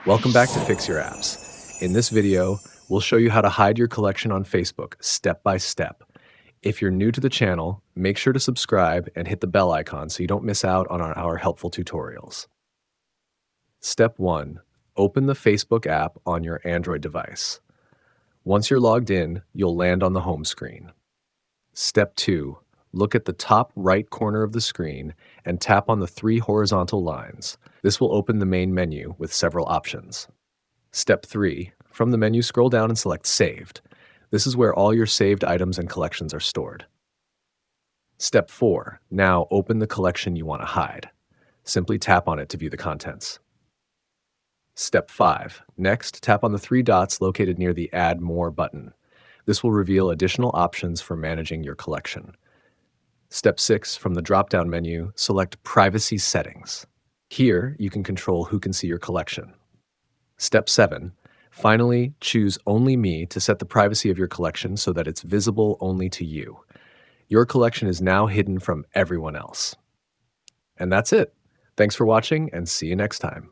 Welcome back to Fix Your Apps. In this video, we'll show you how to hide your collection on Facebook step by step. If you're new to the channel, make sure to subscribe and hit the bell icon so you don't miss out on our helpful tutorials. Step 1. Open the Facebook app on your Android device. Once you're logged in, you'll land on the home screen. Step 2. Look at the top right corner of the screen and tap on the 3 horizontal lines. This will open the main menu with several options. Step 3. From the menu, scroll down and select Saved. This is where all your saved items and collections are stored. Step 4. Now open the collection you want to hide. Simply tap on it to view the contents. Step 5. Next, tap on the 3 dots located near the Add More button. This will reveal additional options for managing your collection. Step 6. From the drop-down menu, select Privacy Settings. Here, you can control who can see your collection. Step 7. Finally, choose Only Me to set the privacy of your collection so that it's visible only to you. Your collection is now hidden from everyone else. And that's it. Thanks for watching and see you next time.